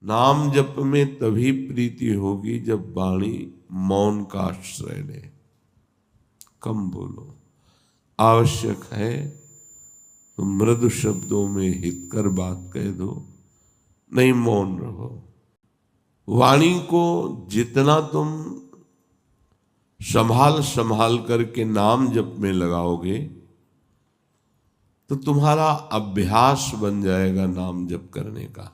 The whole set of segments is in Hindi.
नाम जप में तभी प्रीति होगी जब वाणी मौन का आश्रय ले। कम बोलो, आवश्यक है तो मृदु शब्दों में हितकर बात कह दो, नहीं मौन रहो। वाणी को जितना तुम संभाल संभाल करके नाम जप में लगाओगे तो तुम्हारा अभ्यास बन जाएगा नाम जप करने का।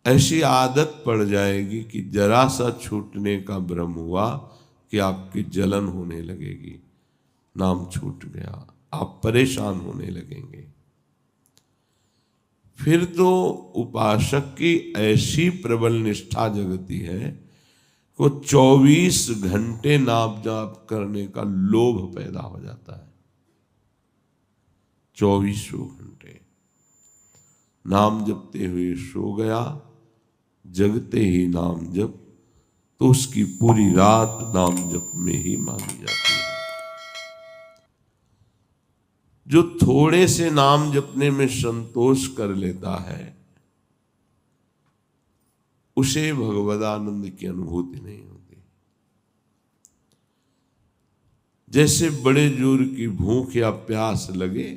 ऐसी आदत पड़ जाएगी कि जरा सा छूटने का भ्रम हुआ कि आपकी जलन होने लगेगी, नाम छूट गया, आप परेशान होने लगेंगे। फिर तो उपासक की ऐसी प्रबल निष्ठा जगती है को 24 घंटे नाम जाप करने का लोभ पैदा हो जाता है। 24 घंटे नाम जपते हुए सो गया, जगते ही नाम जप, तो उसकी पूरी रात नाम जप में ही मानी जाती है। जो थोड़े से नाम जपने में संतोष कर लेता है उसे भगवदानंद की अनुभूति नहीं होती। जैसे बड़े जोर की भूख या प्यास लगे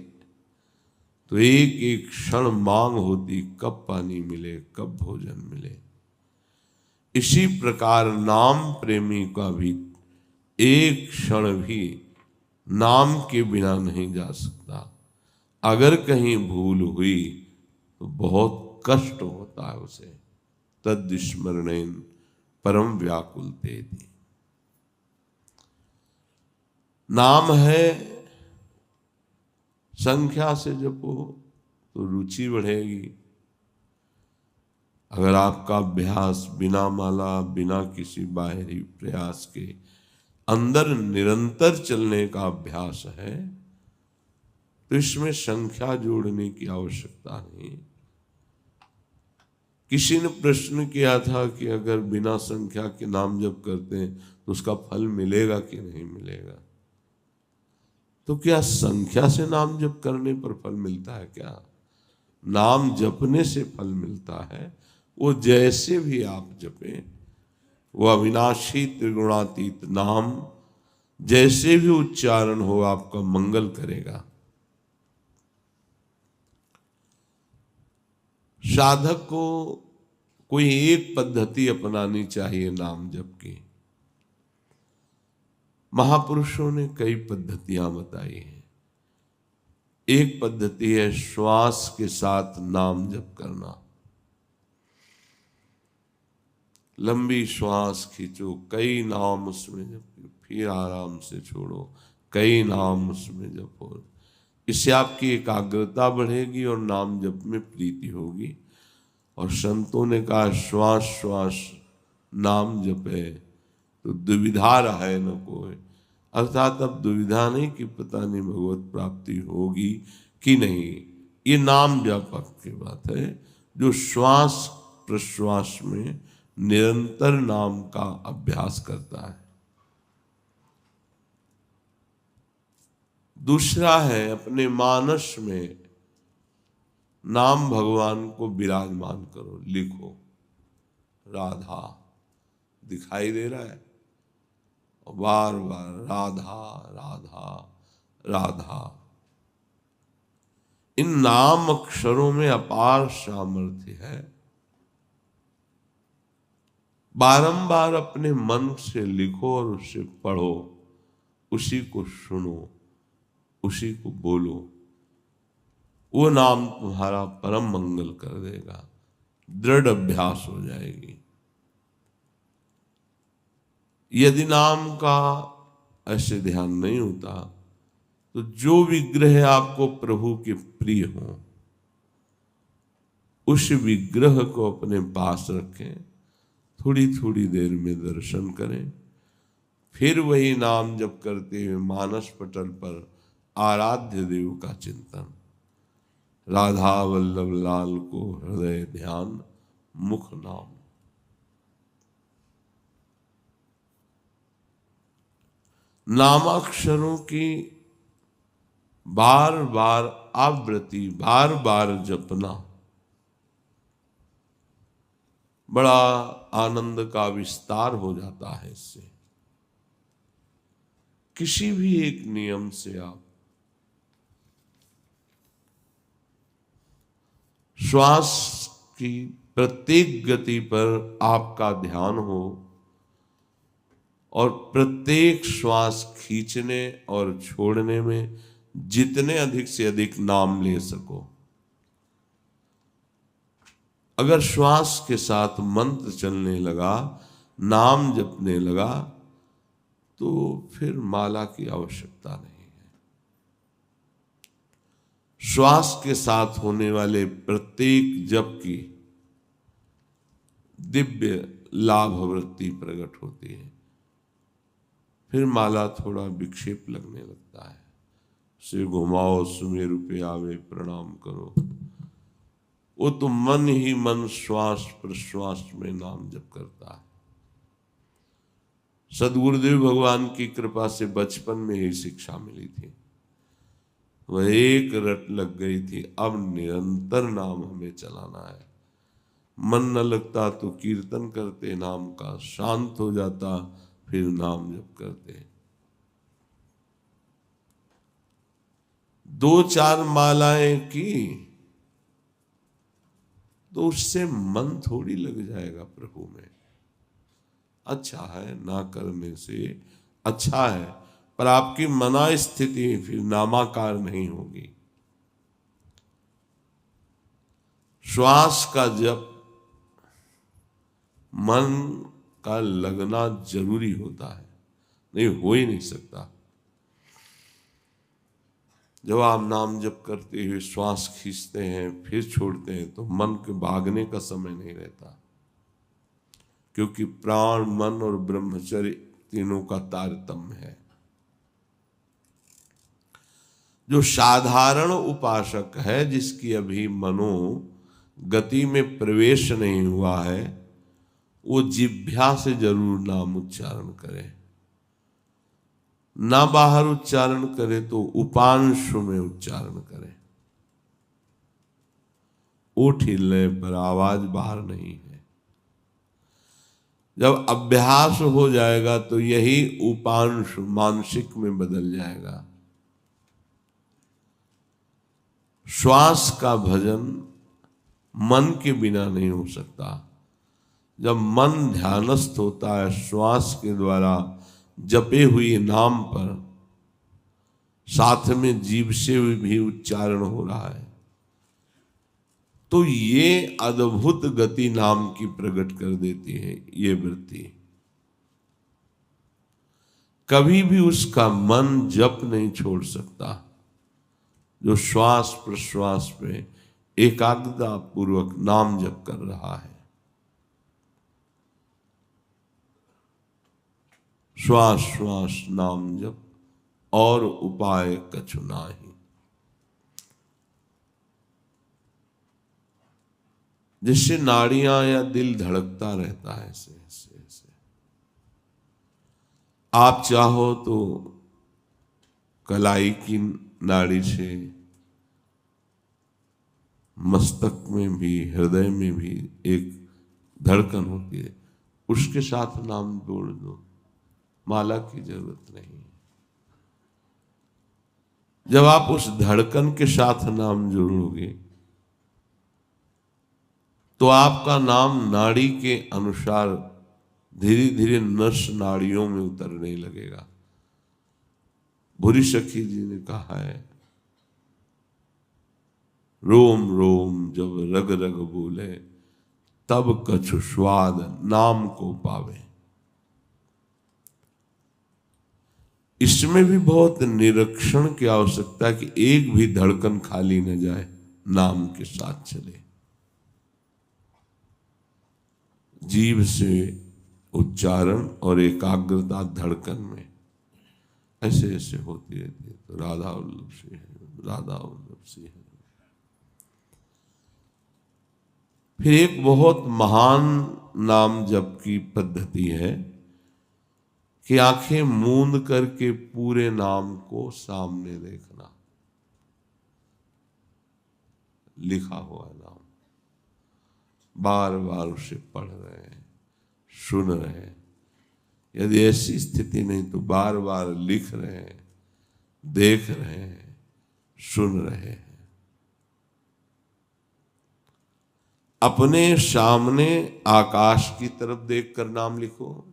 तो एक एक क्षण मांग होती, कब पानी मिले, कब भोजन मिले। इसी प्रकार नाम प्रेमी का भी एक क्षण भी नाम के बिना नहीं जा सकता। अगर कहीं भूल हुई तो बहुत कष्ट होता है उसे। तद स्मरणेन परम व्याकुल तेति। नाम है, संख्या से जपो तो रुचि बढ़ेगी। अगर आपका अभ्यास बिना माला, बिना किसी बाहरी प्रयास के अंदर निरंतर चलने का अभ्यास है तो इसमें संख्या जोड़ने की आवश्यकता नहीं। किसी ने प्रश्न किया था कि अगर बिना संख्या के नाम जप करते हैं तो उसका फल मिलेगा कि नहीं मिलेगा। तो क्या संख्या से नाम जप करने पर फल मिलता है क्या? नाम जपने से फल मिलता है। वो जैसे भी आप जपें, वो अविनाशी त्रिगुणातीत नाम जैसे भी उच्चारण हो आपका मंगल करेगा। साधक को कोई एक पद्धति अपनानी चाहिए नाम जप की। महापुरुषों ने कई पद्धतियां बताई हैं। एक पद्धति है श्वास के साथ नाम जप करना। लंबी श्वास खींचो, कई नाम उसमें जपो, फिर आराम से छोड़ो, कई नाम उसमें जपो। इससे आपकी एकाग्रता बढ़ेगी और नाम जप में प्रीति होगी। और संतों ने कहा श्वास श्वास नाम जपे तो दुविधा रहे न कोई। अर्थात अब दुविधा नहीं कि पता नहीं भगवत प्राप्ति होगी कि नहीं। ये नाम जप की बात है जो श्वास प्रश्वास में निरंतर नाम का अभ्यास करता है। दूसरा है अपने मानस में नाम भगवान को विराजमान करो, लिखो। राधा दिखाई दे रहा है, बार बार राधा राधा राधा। इन नाम अक्षरों में अपार सामर्थ्य है। बारंबार अपने मन से लिखो और उसे पढ़ो, उसी को सुनो, उसी को बोलो। वो नाम तुम्हारा परम मंगल कर देगा, दृढ़ अभ्यास हो जाएगी। यदि नाम का ऐसे ध्यान नहीं होता तो जो विग्रह आपको प्रभु के प्रिय हो उस विग्रह को अपने पास रखें, थोड़ी थोड़ी देर में दर्शन करें, फिर वही नाम जप करते हुए मानस पटल पर आराध्य देव का चिंतन। राधा वल्लभ लाल को हृदय ध्यान, मुख नाम। नामाक्षरों की बार बार आवृत्ति, बार बार जपना बड़ा आनंद का विस्तार हो जाता है। इससे किसी भी एक नियम से आप श्वास की प्रत्येक गति पर आपका ध्यान हो और प्रत्येक श्वास खींचने और छोड़ने में जितने अधिक से अधिक नाम ले सको। अगर श्वास के साथ मंत्र चलने लगा, नाम जपने लगा, तो फिर माला की आवश्यकता नहीं है। श्वास के साथ होने वाले प्रत्येक जप की दिव्य लाभ वृत्ति प्रकट होती है। फिर माला थोड़ा विक्षेप लगने लगता है। सिर घुमाओ, सुमेरु पे आवे, प्रणाम करो। वो तो मन ही मन श्वास प्रश्वास में नाम जप करता है। सदगुरुदेव भगवान की कृपा से बचपन में ही शिक्षा मिली थी, वह एक रट लग गई थी। अब निरंतर नाम हमें चलाना है। मन न लगता तो कीर्तन करते नाम का, शांत हो जाता फिर नाम जप करते। 2-4 मालाएं की तो उससे मन थोड़ी लग जाएगा प्रभु में। अच्छा है, ना करने से अच्छा है, पर आपकी मना स्थिति फिर नामाकार नहीं होगी। श्वास का जप मन का लगना जरूरी होता है, नहीं हो ही नहीं सकता। जब आप नाम जप करते हुए श्वास खींचते हैं फिर छोड़ते हैं तो मन के भागने का समय नहीं रहता, क्योंकि प्राण, मन और ब्रह्मचर्य तीनों का तारतम्य है। जो साधारण उपासक है, जिसकी अभी मनो गति में प्रवेश नहीं हुआ है, वो जिह्वा से जरूर नाम उच्चारण करे। ना बाहर उच्चारण करे तो उपांशु में उच्चारण करे। ओठ हिलने पर आवाज बाहर नहीं है। जब अभ्यास हो जाएगा तो यही उपांशु मानसिक में बदल जाएगा। श्वास का भजन मन के बिना नहीं हो सकता। जब मन ध्यानस्थ होता है, श्वास के द्वारा जपे हुए नाम पर साथ में जीभ से भी उच्चारण हो रहा है, तो ये अद्भुत गति नाम की प्रकट कर देती है। ये वृत्ति कभी भी उसका मन जप नहीं छोड़ सकता, जो श्वास प्रश्वास पे एकाग्रता पूर्वक नाम जप कर रहा है। श्वास श्वास नाम जप और उपाय कछु नाही। जिससे नाड़ियां या दिल धड़कता रहता है ऐसे ऐसे ऐसे। आप चाहो तो कलाई की नाड़ी से मस्तक में भी, हृदय में भी एक धड़कन होती है, उसके साथ नाम जोड़ दो, माला की जरूरत नहीं। जब आप उस धड़कन के साथ नाम जोड़ोगे तो आपका नाम नाड़ी के अनुसार धीरे धीरे नस नाड़ियों में उतरने लगेगा। भूरी सखी जी ने कहा है, रोम रोम जब रग रग बोले, तब कछु स्वाद नाम को पावे। इसमें भी बहुत निरीक्षण की आवश्यकता है कि एक भी धड़कन खाली न जाए, नाम के साथ चले। जीभ से उच्चारण और एकाग्रता धड़कन में ऐसे ऐसे होती रहती है। तो राधा वल्लभ सी है, राधा वल्लभ सी है। फिर एक बहुत महान नाम जप की पद्धति है कि आंखें मूंद करके पूरे नाम को सामने देखना, लिखा हुआ नाम। बार बार उसे पढ़ रहे हैं, सुन रहे हैं। यदि ऐसी स्थिति नहीं तो बार बार लिख रहे हैं, देख रहे हैं, सुन रहे हैं। अपने सामने आकाश की तरफ देखकर नाम लिखो,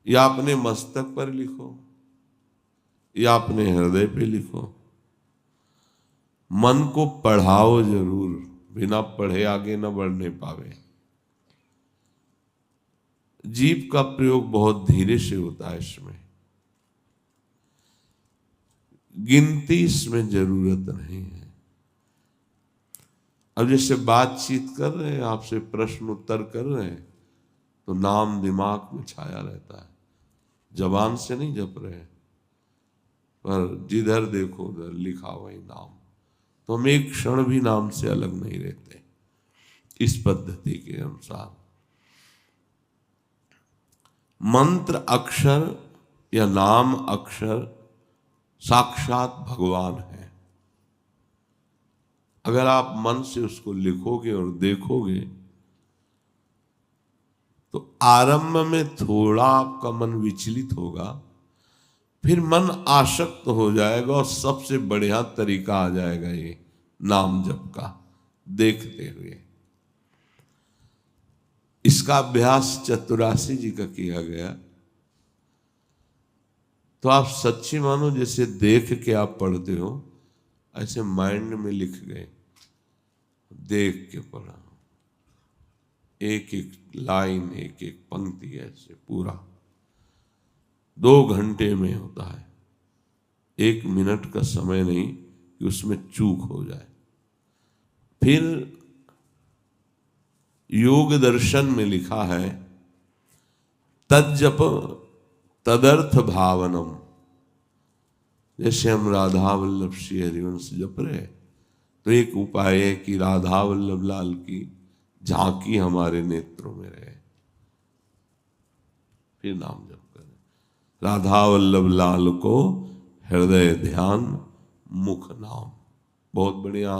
या अपने मस्तक पर लिखो, या अपने हृदय पे लिखो। मन को पढ़ाओ जरूर, बिना पढ़े आगे न बढ़ने पावे। जीभ का प्रयोग बहुत धीरे से होता है, इसमें गिनती इसमें जरूरत नहीं है। अब जैसे बातचीत कर रहे हैं, आपसे प्रश्न उत्तर कर रहे हैं, तो नाम दिमाग में छाया रहता है, जबान से नहीं जप रहे हैं, पर जिधर देखो उधर लिखा वही नाम। तो हम एक क्षण भी नाम से अलग नहीं रहते इस पद्धति के अनुसार। मंत्र अक्षर या नाम अक्षर साक्षात भगवान है। अगर आप मन से उसको लिखोगे और देखोगे तो आरंभ में थोड़ा आपका मन विचलित होगा, फिर मन आसक्त हो जाएगा और सबसे बढ़िया तरीका आ जाएगा ये नाम जप का, देखते हुए। इसका अभ्यास चतुरासी जी का किया गया। तो आप सच्ची मानो जैसे देख के आप पढ़ते हो, ऐसे माइंड में लिख गए, देख के पढ़ा, एक एक लाइन, एक एक पंक्ति, ऐसे पूरा 2 घंटे में होता है। 1 मिनट का समय नहीं कि उसमें चूक हो जाए। फिर योग दर्शन में लिखा है, तज्जप तदर्थ भावनम। जैसे हम राधा वल्लभ श्री हरिवंश जप रहे, तो एक उपाय है कि राधा वल्लभ लाल की झांकी हमारे नेत्रों में रहे, फिर नाम जप करें। राधा वल्लभ लाल को हृदय ध्यान, मुख नाम। बहुत बढ़िया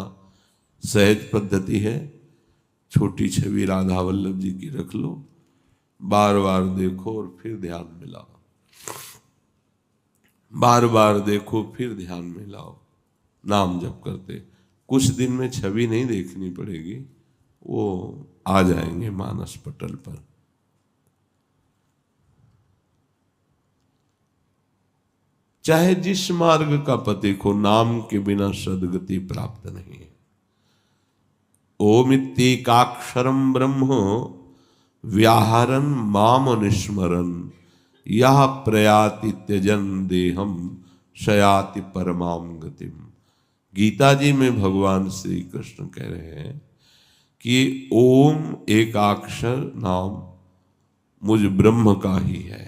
सहज पद्धति है। छोटी छवि राधा वल्लभ जी की रख लो, बार बार देखो और फिर ध्यान में लाओ, बार बार देखो फिर ध्यान में लाओ। नाम जप करते कुछ दिन में छवि नहीं देखनी पड़ेगी, वो आ जाएंगे मानस पटल पर। चाहे जिस मार्ग का पथिक हो, नाम के बिना सदगति प्राप्त नहीं है। ओमित्येकाक्षरम ब्रह्म व्याहरन माम निस्मरन यह प्रयाति त्यजन देहम शयाति परमाम गतिम। गीता जी में भगवान श्री कृष्ण कह रहे हैं कि ओम एकाक्षर नाम मुझ ब्रह्म का ही है।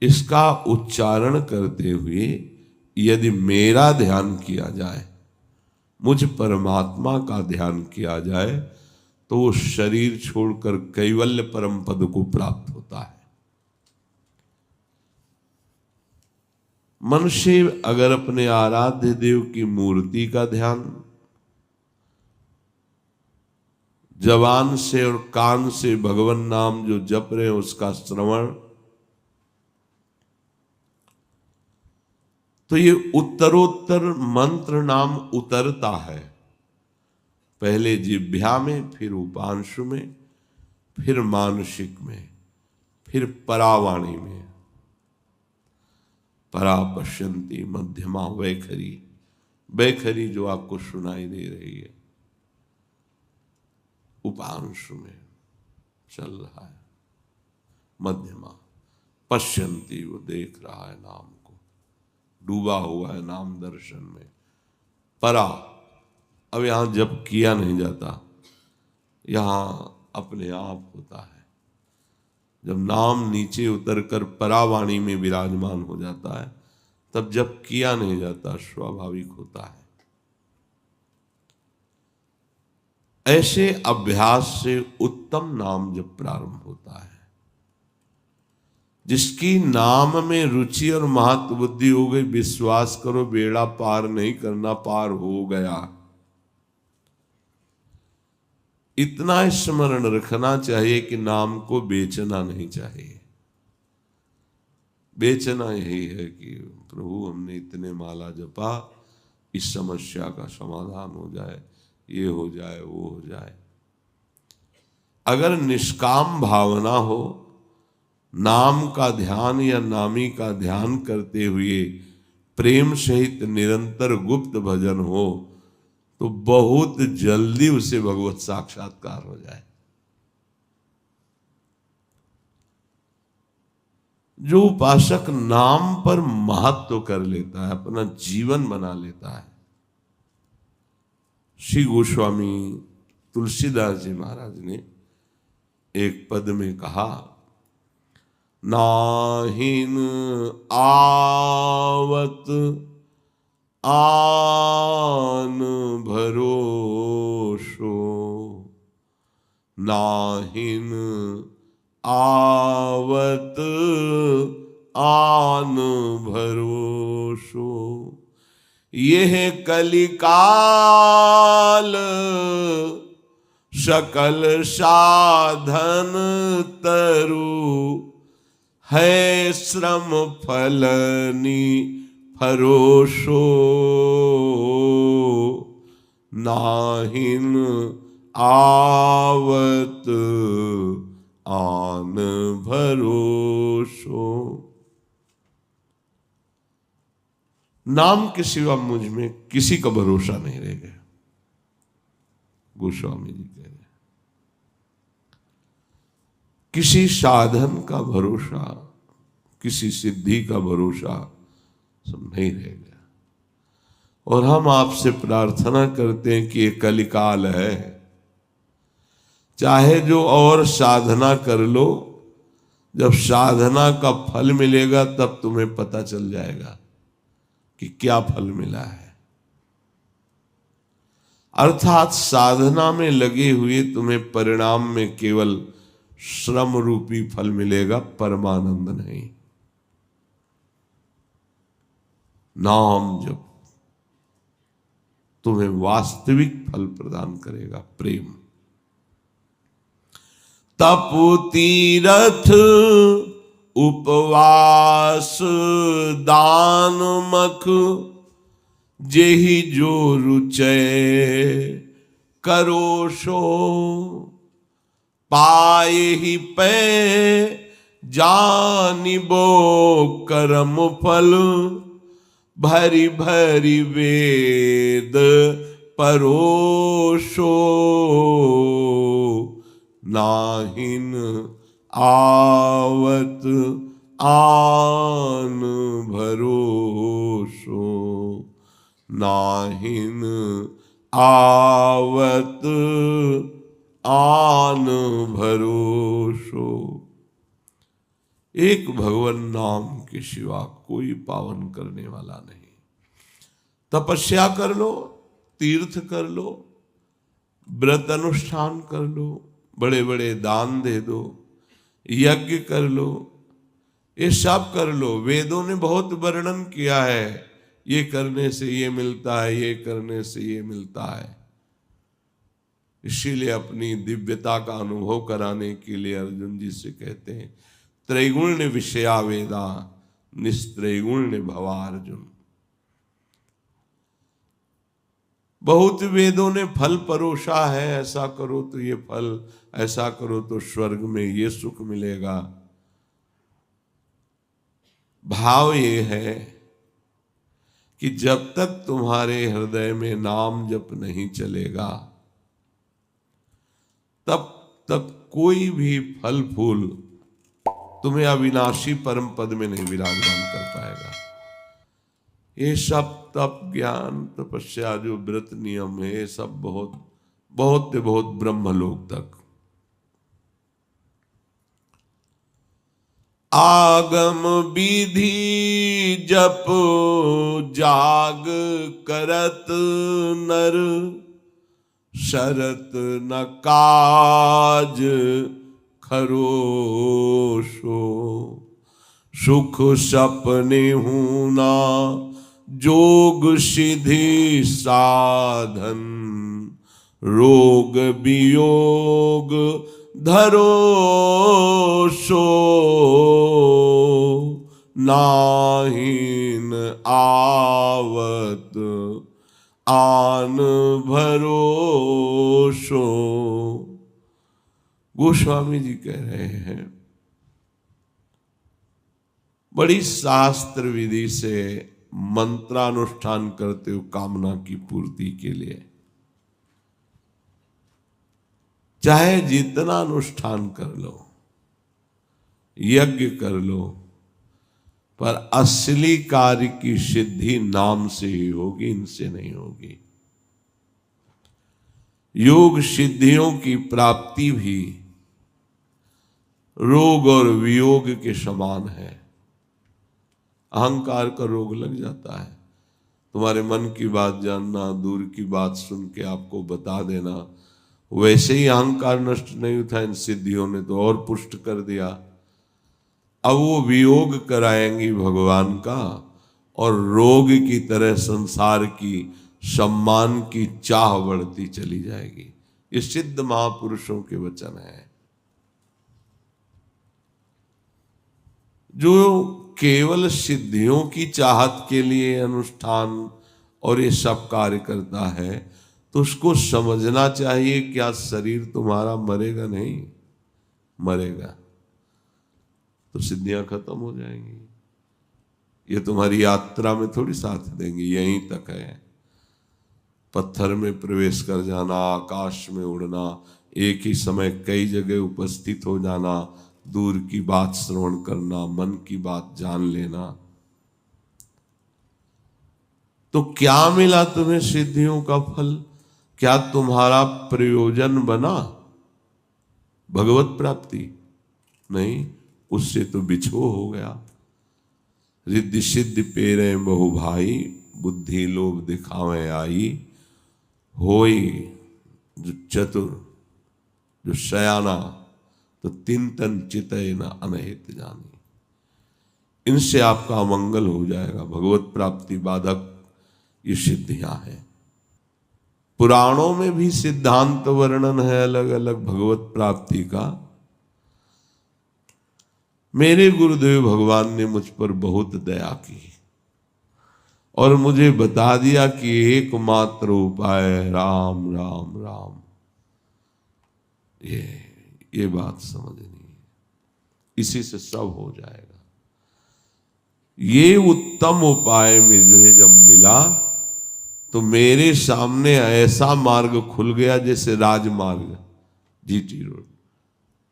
इसका उच्चारण करते हुए यदि मेरा ध्यान किया जाए, मुझ परमात्मा का ध्यान किया जाए, तो वो शरीर छोड़कर कैवल्य परम पद को प्राप्त होता है। मनुष्य अगर अपने आराध्य देव की मूर्ति का ध्यान जबान से और कान से भगवान नाम जो जप रहे हैं उसका श्रवण, तो ये उत्तरोत्तर मंत्र नाम उतरता है। पहले जिह्वा में, फिर उपांशु में, फिर मानसिक में, फिर परावाणी में। परा पश्यंती मध्यमा वैखरी, वैखरी जो आपको सुनाई दे रही है, उपांशु में चल रहा है। मध्यमा पश्यंती, वो देख रहा है नाम को, डूबा हुआ है नाम दर्शन में। परा, अब यहां जब किया नहीं जाता, यहां अपने आप होता है। जब नाम नीचे उतरकर परावाणी में विराजमान हो जाता है, तब जब किया नहीं जाता, स्वाभाविक होता है। ऐसे अभ्यास से उत्तम नाम जब प्रारंभ होता है, जिसकी नाम में रुचि और महत्व बुद्धि हो गई, विश्वास करो बेड़ा पार नहीं करना, पार हो गया। इतना स्मरण रखना चाहिए कि नाम को बेचना नहीं चाहिए। बेचना यही है कि प्रभु हमने इतने माला जपा, इस समस्या का समाधान हो जाए, ये हो जाए, वो हो जाए। अगर निष्काम भावना हो, नाम का ध्यान या नामी का ध्यान करते हुए प्रेम सहित निरंतर गुप्त भजन हो, तो बहुत जल्दी उसे भगवत साक्षात्कार हो जाए। जो उपासक नाम पर महत्व कर लेता है, अपना जीवन बना लेता है। श्री गोस्वामी तुलसीदास जी महाराज ने एक पद में कहा, नाहिन आवत आन भरोसो, नाहिन आवत आन भरोसो, यह कलिकाल सकल साधन तरु, है श्रम फलनी फरोसो, नाहिन आवत आन भरोसो। नाम के सिवा मुझ में किसी का भरोसा नहीं रह गया, गोस्वामी जी कह रहे। किसी साधन का भरोसा, किसी सिद्धि का भरोसा सब नहीं रह गया। और हम आपसे प्रार्थना करते हैं कि ये कलिकाल है, चाहे जो और साधना कर लो, जब साधना का फल मिलेगा तब तुम्हें पता चल जाएगा कि क्या फल मिला है। अर्थात साधना में लगे हुए तुम्हें परिणाम में केवल श्रम रूपी फल मिलेगा, परमानंद नहीं। नाम जप तुम्हें वास्तविक फल प्रदान करेगा, प्रेम। तप तीरथ उपवास दान मख, जेहि जो रुचय करो सो, पाए ही पे जानिबो कर्म फल, भरी भरी वेद परोसो, नाहिन आवत आन भरोसो, नाहिन आवत आन भरोसो। एक भगवान नाम के सिवा कोई पावन करने वाला नहीं। तपस्या कर लो, तीर्थ कर लो, व्रत अनुष्ठान कर लो, बड़े बड़े दान दे दो, यज्ञ कर लो, ये सब कर लो। वेदों ने बहुत वर्णन किया है, ये करने से ये मिलता है, ये करने से ये मिलता है। इसीलिए अपनी दिव्यता का अनुभव कराने के लिए अर्जुन जी से कहते हैं, त्रैगुण्य विषया वेदा निस्त्रैगुण्य भवा अर्जुन। बहुत वेदों ने फल परोसा है, ऐसा करो तो ये फल, ऐसा करो तो स्वर्ग में ये सुख मिलेगा। भाव ये है कि जब तक तुम्हारे हृदय में नाम जप नहीं चलेगा, तब तक कोई भी फल फूल तुम्हें अविनाशी परम पद में नहीं विराजमान कर पाएगा। ये सब तप ज्ञान तपस्या जो व्रत नियम है, ये सब बहुत बहुत बहुत ब्रह्मलोक तक। आगम विधि जप जाग करत नर, शरत न काज खरोसो, सुख सपने हूना जोग सिद्धि साधन, रोग वियोग धरो सो, नाहीन आवत आन भरोसो। गोस्वामी जी कह रहे हैं, बड़ी शास्त्र विधि से मंत्रानुष्ठान करते हो कामना की पूर्ति के लिए, चाहे जितना अनुष्ठान कर लो, यज्ञ कर लो, पर असली कार्य की सिद्धि नाम से ही होगी, इनसे नहीं होगी। योग सिद्धियों की प्राप्ति भी रोग और वियोग के समान है। अहंकार का रोग लग जाता है, तुम्हारे मन की बात जानना, दूर की बात सुन के आपको बता देना, वैसे ही अहंकार नष्ट नहीं हुआ, इन सिद्धियों ने तो और पुष्ट कर दिया। अब वो वियोग कराएंगी भगवान का, और रोग की तरह संसार की सम्मान की चाह बढ़ती चली जाएगी। ये सिद्ध महापुरुषों के वचन है। जो केवल सिद्धियों की चाहत के लिए अनुष्ठान और ये सब कार्य करता है, तो उसको समझना चाहिए क्या शरीर तुम्हारा मरेगा नहीं, मरेगा तो सिद्धियां खत्म हो जाएंगी। ये तुम्हारी यात्रा में थोड़ी साथ देंगी, यहीं तक है। पत्थर में प्रवेश कर जाना, आकाश में उड़ना, एक ही समय कई जगह उपस्थित हो जाना, दूर की बात श्रवण करना, मन की बात जान लेना, तो क्या मिला तुम्हें सिद्धियों का फल? क्या तुम्हारा प्रयोजन बना भगवत प्राप्ति? नहीं, उससे तो बिछो हो गया। रिद्धि सिद्धि पेरे बहु भाई, बुद्धि लोभ दिखावे आई, होई जो चतुर जो शयाना, तो तीन तन चितय न अनहित जानी। इनसे आपका अमंगल हो जाएगा। भगवत प्राप्ति बाधक ये सिद्धियां हैं। पुराणों में भी सिद्धांत वर्णन है अलग अलग भगवत प्राप्ति का। मेरे गुरुदेव भगवान ने मुझ पर बहुत दया की और मुझे बता दिया कि एकमात्र उपाय है राम राम राम। ये बात समझनी है, इसी से सब हो जाएगा। ये उत्तम उपाय मुझे जब मिला तो मेरे सामने ऐसा मार्ग खुल गया जैसे राजमार्ग, जीटी रोड।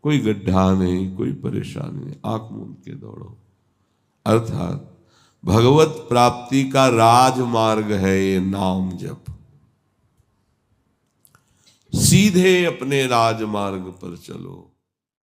कोई गड्ढा नहीं, कोई परेशानी नहीं, आंख मूंद के दौड़ो। अर्थात भगवत प्राप्ति का राजमार्ग है ये नाम जप। सीधे अपने राजमार्ग पर चलो।